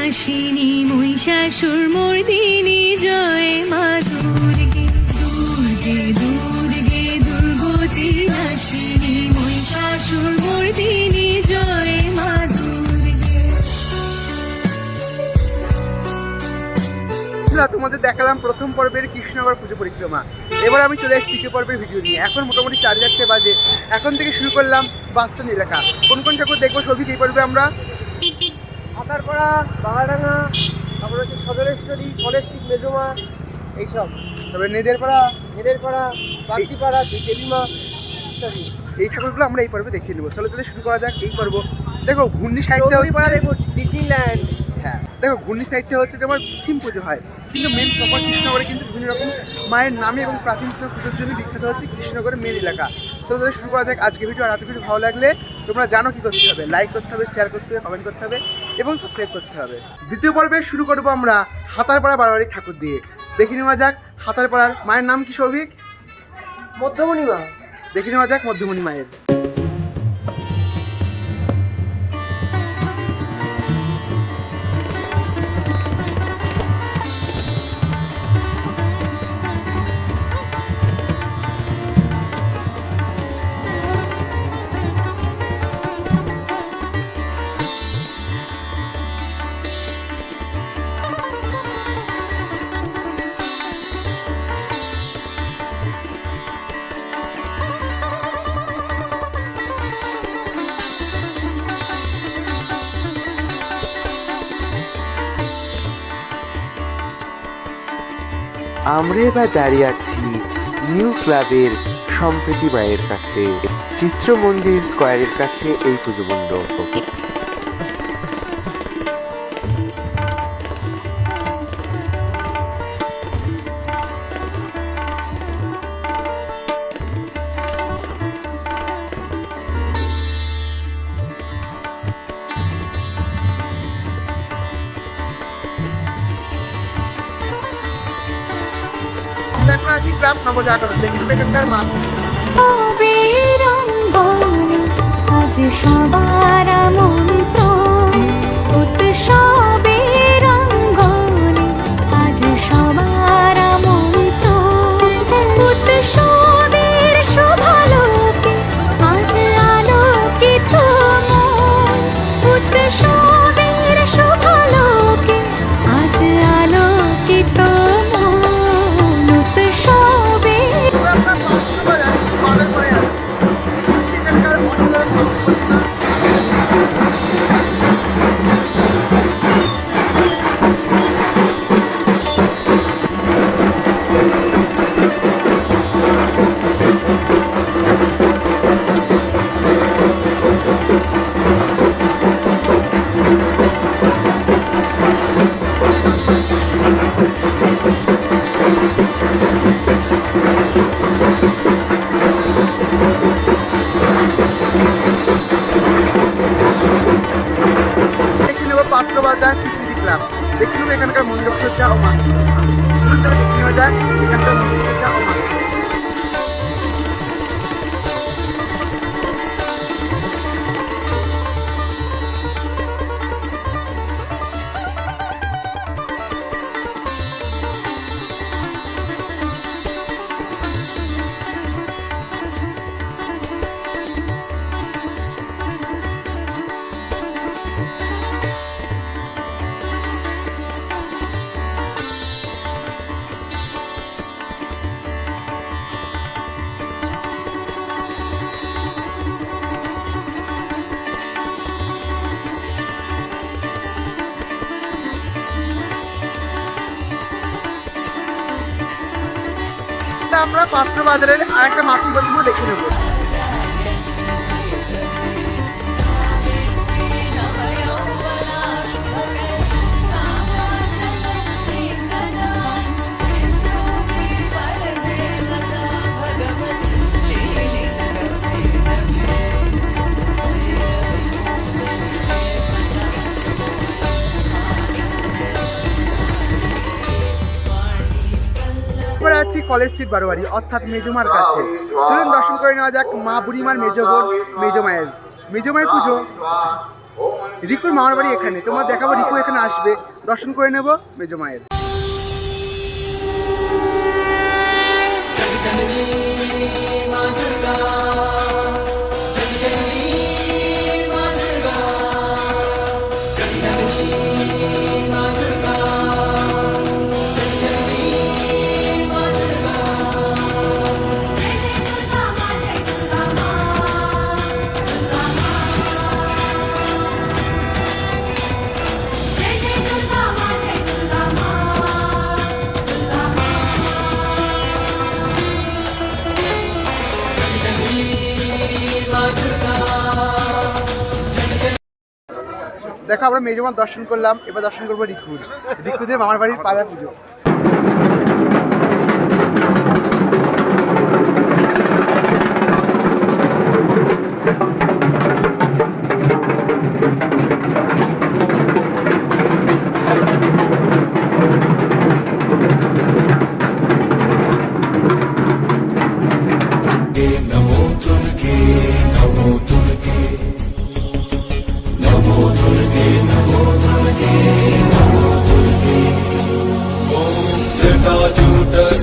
নাশিনী মহিষাসুর মর্দিনী জয় মা দুর্গে দুর্গে দুর্গে দুর্গতি নাশিনী মহিষাসুর মর্দিনী জয় মা দুর্গে। তোমাদের দেখালাম প্রথম পর্বের কৃষ্ণনগর পুজো পরিক্রমা। এবার আমি চলে এসেছি দ্বিতীয় পর্বের ভিডিও নিয়ে। এখন মোটামুটি 4:30 বাজে। এখন থেকে শুরু করলাম বাসস্ট্যান্ড এলাকা। কোন কোন ঠাকুর দেখবো সবই এই পর্বে আমরা হাতারপাড়া, বাগাডাঙ্গা, তারপর হচ্ছে সদরেশ্বরী, কলেজ স্ট্রিট, মেজমা, এইসব। তবে নেদেরপাড়া, বাগদিপাড়া, দেবীমা ইত্যাদি। এই ঠাকুরগুলো আমরা এই পর্বে দেখিয়ে নেবো। চলো তাহলে শুরু করা যাক এই পর্ব। দেখো ঘূর্ণি সাইডটা হচ্ছে দেখো ডিজনিল্যান্ড। হ্যাঁ দেখো ঘূর্ণি সাইডটা হচ্ছে তোমার থিম পুজো হয়, কিন্তু মেন প্রপার কৃষ্ণনগরে কিন্তু বিভিন্ন রকম মায়ের নামে এবং প্রাচীন পুজোর জন্য বিখ্যাত হচ্ছে কৃষ্ণনগরের মেন এলাকা। তো তাদের শুরু করা যাক আজকে ভিডিও। আর আজকে ভিডিও ভালো লাগলে তোমরা জানো কী করতে হবে, লাইক করতে হবে, শেয়ার করতে হবে, কমেন্ট করতে হবে এবং সাবস্ক্রাইব করতে হবে। দ্বিতীয় পর্বে শুরু করবো আমরা হাতারপাড়া বারোয়ারি ঠাকুর দিয়ে। দেখে নেওয়া যাক হাতারপাড়ার মায়ের নাম কি সৌভিক? মধ্যমণি মা। দেখে নেওয়া যাক মধ্যমণি মায়ের। আমরা এবার দাঁড়িয়ে আছি নিউ ক্লাবের সম্প্রীতি মায়ের কাছে, চিত্র মন্দির স্কোয়ারের কাছে এই পুজো মণ্ডপ। এখন আছি ক্লাব নবজাগরণ। দেখি এখানকার মা আজ সবার আমন্ত্রণ উৎসবের অঙ্গনে, আজ সবার আমন্ত্রণ উৎসবের শোভালোকে, আজ আলোকিত মন উৎসবের শোভালোকে, আজ আলোকিত মন উৎসবের। বাজার করে আছে এখানকার বাজার স্বীকৃতি ক্লাব। দেখে নেবো এখানকার মণ্ডপ সজ্জা ও মা দেখে নেওয়া যায় এখানকার মণ্ডপ সজ্জা ও মা। আমরা পাত্র বাজারের আরেকটা মাতৃ প্রতিমা দেখে নেবো। আছি কলেজ স্ট্রিট বারোয়ারি অর্থাৎ মেজমার কাছে। চলুন দর্শন করে নেওয়া যাক মা বুড়িমার মেজ বোন মেজমায়ের পুজো। রিকুর মামার বাড়ি এখানে, তোমার দেখাবো রিকু এখানে আসবে, দর্শন করে নেব মেজো মায়ের। দেখো আমরা মেজমার দর্শন করলাম, এবার দর্শন করবো রিকুর, রিকুদের মামার বাড়ির পাড়া পুজো।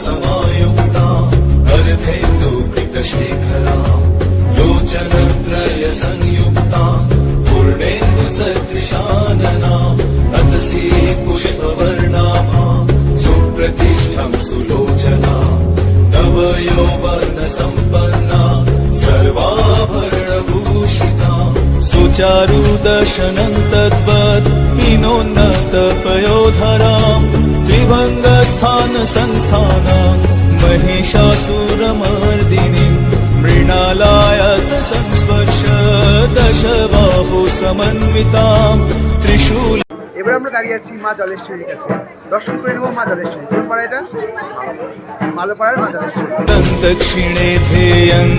समायुक्ता अर्धेन्दुकृतशेखरा लोचनत्रय संयुक्ता पूर्णेन्दुसदृशानना अतसी पुष्पवर्णाभा सुप्रतिष्ठं सुलोचना नवयौवनसम्पन्ना सर्वाभरणभूषिता सुचारुदर्शनं तद्वत् हिनोन्नतपयोधराम् त्रिभङ्गस्थान संस्थानां महिषासुरमर्दिनीं मृणालायत संस्पर्श दशबाहु समन्वितां त्रिशूल। এবার আমরা দাঁড়িয়ে আছি মা জলেশ্বরীর কাছে, দর্শন করে নেবো মা জলেশ্বরী। কোন পাড়া এটা? মালোপাড়ার মা জলেশ্বরী। दक्षिणे ध्येयं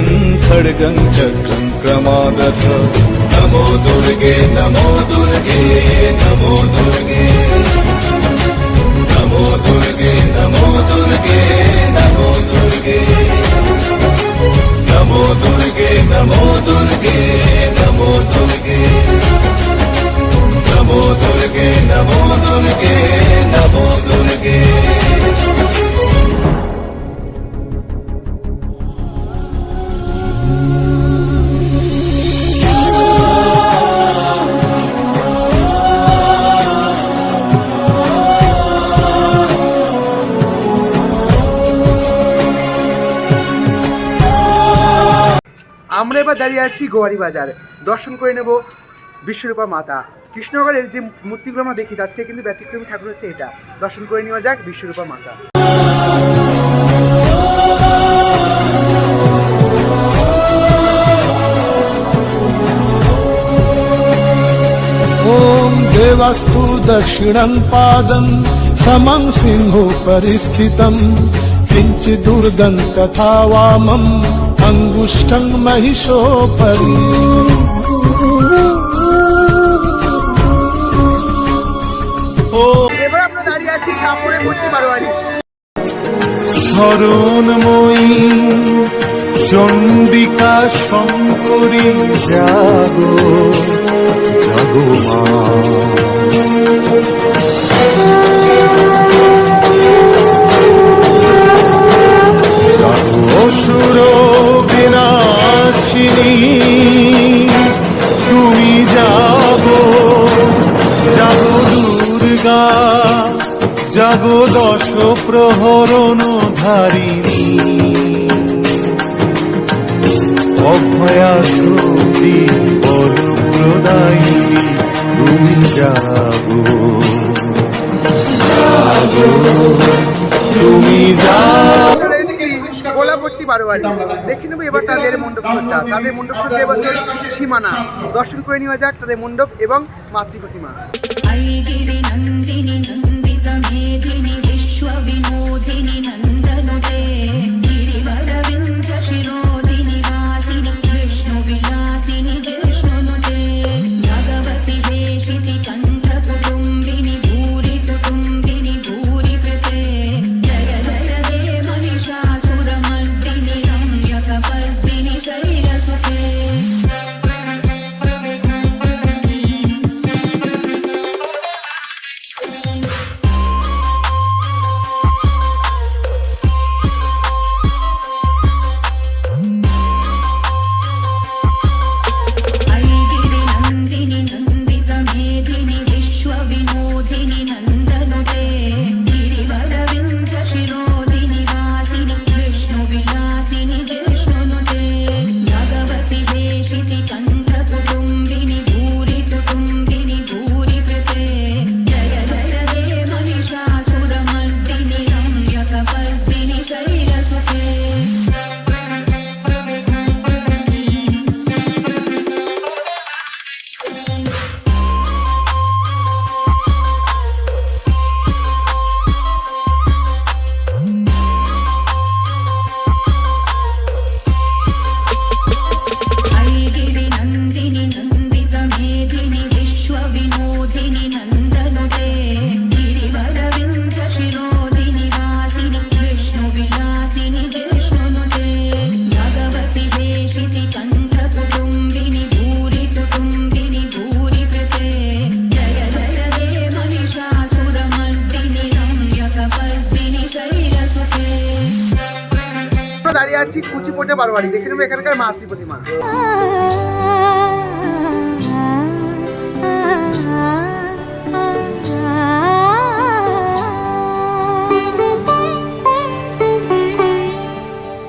खड्गं चक्रं क्रमागत नमो दुर्गे नमो दुर्गे नमो दुर्गे नमो दुर्गे नमो दुर्गे नमो दुर्गे नमो दुर्गे नमो दुर्गे नमो दुर्गे नमो दुर्गे नमो दुर्गे नमो दुर्गे। আমরা এবার দাঁড়িয়ে আছি গোয়ারি বাজার, দর্শন করে নেব বিশ্বরূপা মাতা। কৃষ্ণনগরের যে মূর্তিগুলো আমরা দেখি তার থেকে কিন্তু ব্যতিক্রমী ঠাকুর হচ্ছে এটা, দর্শন করে নেওয়া যাক বিশ্বরূপা মাতা। ॐ देवास्तु दक्षिणं पादं समं सिंहोपरि स्थितं किञ्चिदूर्धं तथा वामम् अङ्गुष्ठं महिषोपरि। এবার আমরা দাঁড়িয়ে আছি কাপড়ে ভর্তি বারোয়ারি। স্মরণময়ী চণ্ডিকা শঙ্করী জাগো জাগো মা। জাগো অসুর বিনাশিনী তুমি জাগো জাগো দুর্গা জাগো দশ প্রহরণ ধারিণী অভয়া শক্তি বরপ্রদায়িনী তুমি জাগো জাগো তুমি জাগো। চলে এসেছি গোলাপট্টি বারোয়ারি, দেখে নেবো এবার তাদের মণ্ডপ সজ্জা। তাদের মণ্ডপ সজ্জা এবছর সীমানা, দর্শন করে নেওয়া যাক তাদের মণ্ডপ এবং মাতৃ প্রতিমা। ऐगिरि नन्दिनि नन्दित मेधिनि विश्वविनोदिनि नन्दनुते गिरिवरविन्ध्य शिरोदिनि वासिनि विष्णुविलासिनि जिष्णुनुते भगवति हेशिति कण्ठकुटुम्बिनि भूरि कुटुम्बिनि भूरि कृते जय जय हे महिषासुरमर्दिनि रम्यकपर्दिनि शैलसुते। আছি কুচিপোটে বারোয়ারি, দেখে নেবো এখানকার মাতৃ প্রতিমা।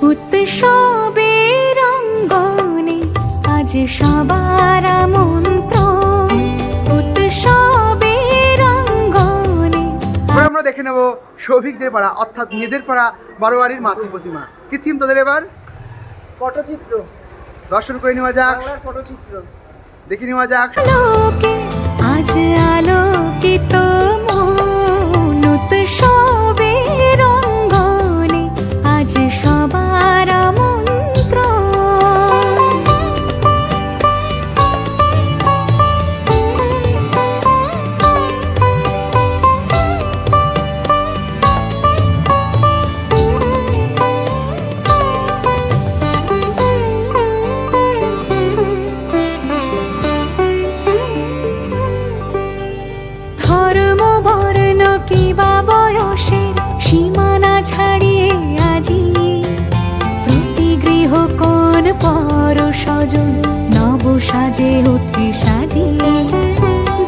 উৎসবের অঙ্গনে আজ সবার আমন্ত্রণ, উৎসবের অঙ্গনে। এবার আমরা দেখে নেবো সৌভিকদের পাড়া অর্থাৎ মেয়েদের পাড়া বারোয়ারির মাতৃ প্রতিমা। কি থিম তাদের এবার? পটচিত্র, দর্শন করে নেওয়া যাক, বাংলার পটচিত্র। দেখে নেওয়া যাক। লোকে আজ আলোকিত মন, উৎসবের অঙ্গনে আজ সবার আমন্ত্রণ। ধর্ম বর্ণ কিবা বয়সের সীমানা ছাড়িয়ে আজি প্রতি গৃহ কোন পর স্বজন নব সাজে উঠে সাজিয়ে।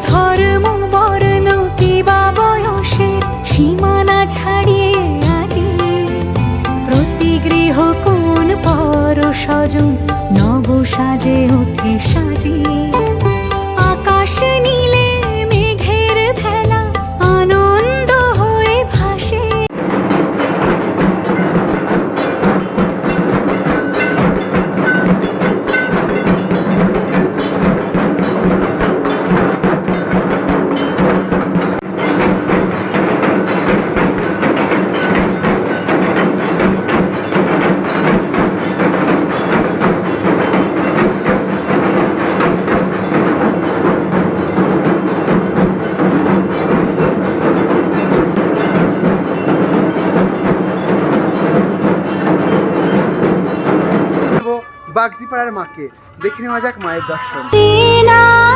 ধর্ম বর্ণ কিবা বয়সের সীমানা ছাড়িয়ে আজি প্রতি গৃহ কোন পর স্বজন নব সাজে উঠে সাজিয়ে। আকাশ নীলে মেঘের ভেলা আনন্দ হয়ে ভাসে। বাগদিপাড়ার মাকে, দেখে নেওয়া যাক মায়ের দর্শন। দিনানেশে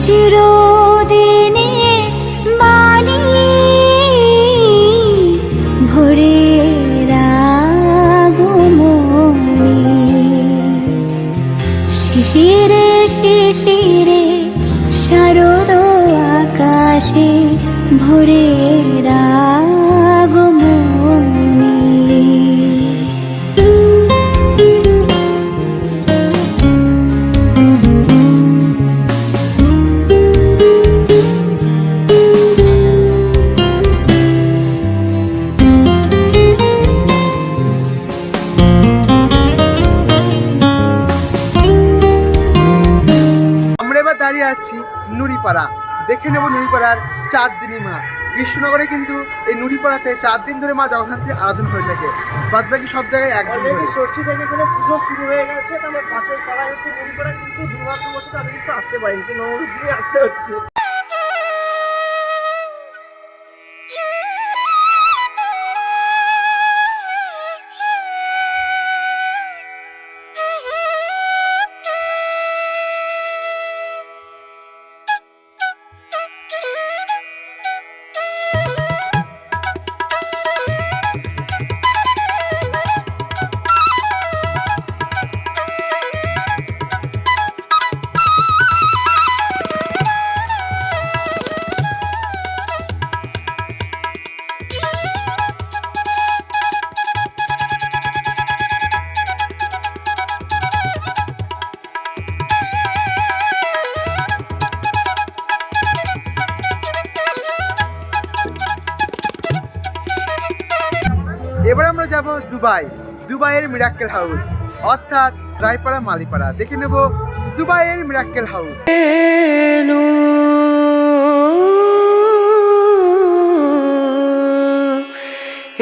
চিরদিনে বাণী ভোরের আগমনী, শিশিরে শিশিরে শারদ আকাশে ভোরের আগমনী। দাঁড়িয়ে আছি নুড়িপাড়া, দেখে নেব নুড়িপাড়ার 4 দিনই মা। কৃষ্ণনগরে কিন্তু এই নুড়িপাড়াতে 4 দিন ধরে মা জগদ্ধাত্রীর আরাধনা হয়ে থাকে, বাদ বাকি সব জায়গায় একদিন ধরে। অলরেডি ষষ্ঠী থেকে এখানে পুজো শুরু হয়ে গেছে। তো আমার পাশের পাড়া হচ্ছে নুড়িপাড়া, কিন্তু দুর্ভাগ্যবশত আমি কিন্তু আসতে পারিনি, সে নবমীর দিনে আসতে হচ্ছে। এবার আমরা যাব দুবাইয়ের মিরাক্কেল হাউস অর্থাৎ রায়পাড়া মালিপাড়া, দেখে নেব দুবাইয়ের মিরাক্কেল হাউস।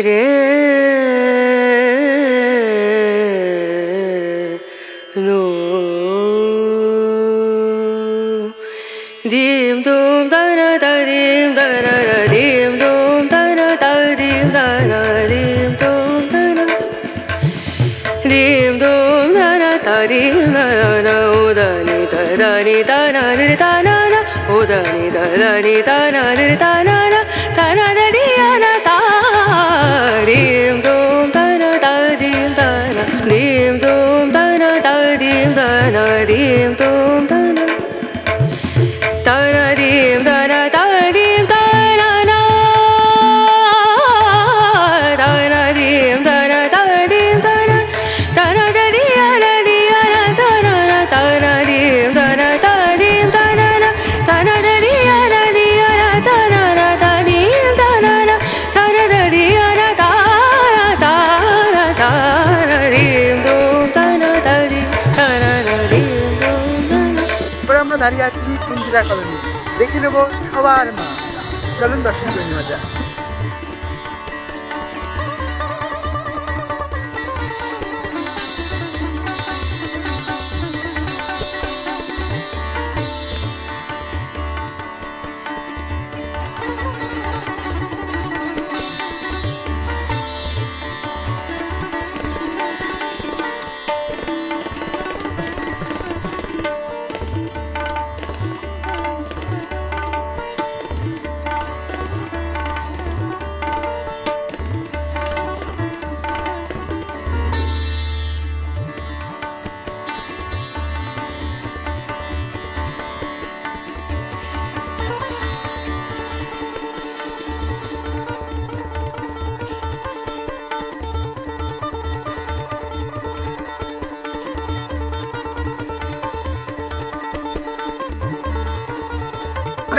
রে নো দিম দুম দানা দা দিম দানা রা দিম দুম দানা দা দিম দানা দিম দুম দানা দিম দুম দানা দা দিম দানা না উদানি দানি দানা দির দানা না উদানি দানি দানা দির দানা না দানা দিয়ানা তা দিম দুম দানা দা তুম তানা তানা রিম তানা তারিম তানা না তানা রিম তানা তারিম তানা তানা দারিয়া না দিয়া না তানা না তানা রিম তানা তারিম তানা না তানা দারিয়া না দিয়া না তানা না তারিম তানা না তানা দারিয়া না তানা তানা তানা রিম তুম তানা তারিম তানা না রিম তুম তানা। এবার আমরা দাঁড়িয়ে আছি ইন্দিরা কলোনি, দেখে নেবো সবার মা। চলুন দর্শন করে নেওয়া যাক।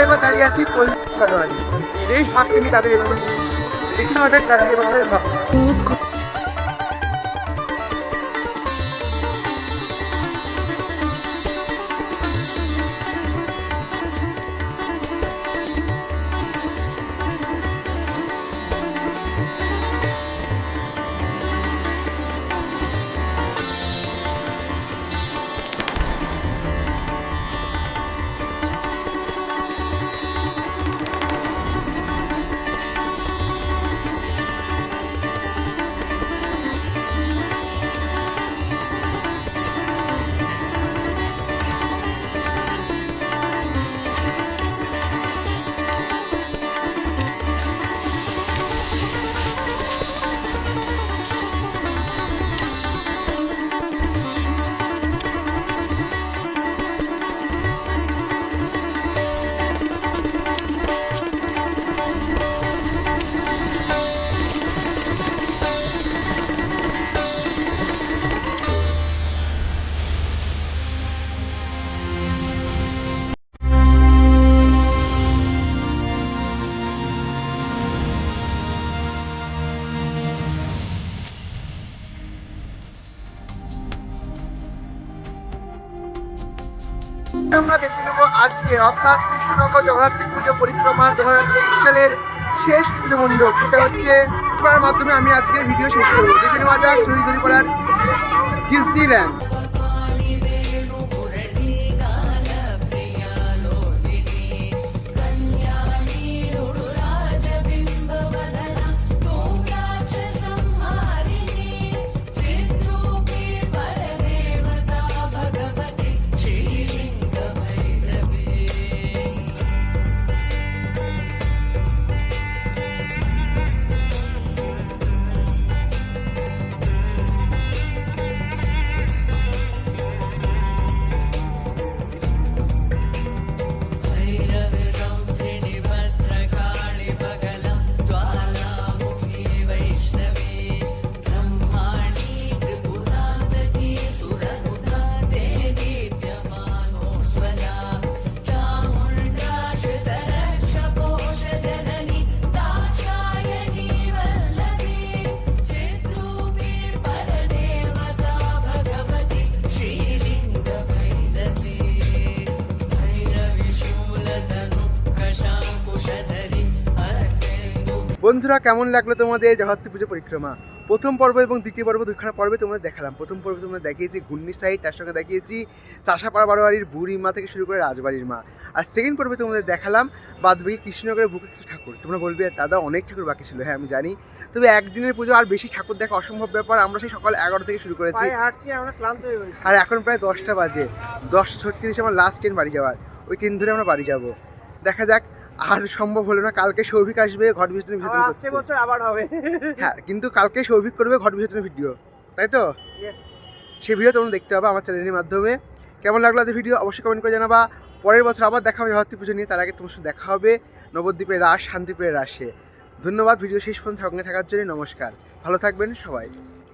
এবার দাঁড়িয়ে আছি কলকাতা, এই ভাগ তিনি তাদের এবার দেখে নেওয়া যাক তাদের এবছরের ভাব। আমরা দেখে নেবো আজকে অর্থাৎ কৃষ্ণনগর জগদ্ধাত্রী পুজো পরিক্রমা 2023 সালের শেষ পুজো মণ্ডপ। এটা হচ্ছে করার মাধ্যমে আমি আজকে ভিডিও শেষ করবো। দেখে নেওয়া যাক চৌধুরীপাড়ার ডিজনিল্যান্ড। বন্ধুরা, কেমন লাগলো তোমাদের জগদ্ধাত্রী পুজো পরিক্রমা? প্রথম পর্ব এবং দ্বিতীয় পর্ব দুখানা পর্বে তোমাদের দেখালাম। প্রথম পর্বে তোমরা দেখিয়েছি ঘূর্ণির সাইড, তার সঙ্গে দেখিয়েছি চাষাপাড়া বারোয়ারির বুড়ি মা থেকে শুরু করে রাজবাড়ির মা। আর সেকেন্ড পর্বে তোমাদের দেখালাম বাদবাকি কৃষ্ণনগরের বুকে কিছু ঠাকুর। তোমরা বলবে দাদা অনেক ঠাকুর বাকি ছিল, হ্যাঁ আমি জানি, তবে একদিনের পুজো আর বেশি ঠাকুর দেখা অসম্ভব ব্যাপার। আমরা সেই সকাল 11 থেকে শুরু করেছি, আমরা ক্লান্ত হয়ে গেছি, আর এখন প্রায় 10টা বাজে। 10:36 আমার লাস্ট ট্রেন বাড়ি যাওয়ার, ওই ট্রেন ধরে আমরা বাড়ি যাব। দেখা যাক, আর সম্ভব হলো না। কালকে সৌভিক আসবে ঘট বিসর্জন আসছে বছর আবার হবে। হ্যাঁ, কিন্তু কালকে সৌভিক করবে ঘট বিসর্জনের ভিডিও, তাই তো? ইয়েস, সেই ভিডিও তোমরা দেখতে পাবে আমার চ্যানেলের মাধ্যমে। কেমন লাগলো আজকের ভিডিও অবশ্যই কমেন্ট করে জানাবা। পরের বছর আবার দেখা হবে জগদ্ধাত্রী পুজো নিয়ে। তার আগে তোমার সাথে দেখা হবে নবদ্বীপের রাস, শান্তিপুরের রাসে। ধন্যবাদ ভিডিও শেষ পর্যন্ত সঙ্গে থাকার জন্য। নমস্কার, ভালো থাকবেন সবাই।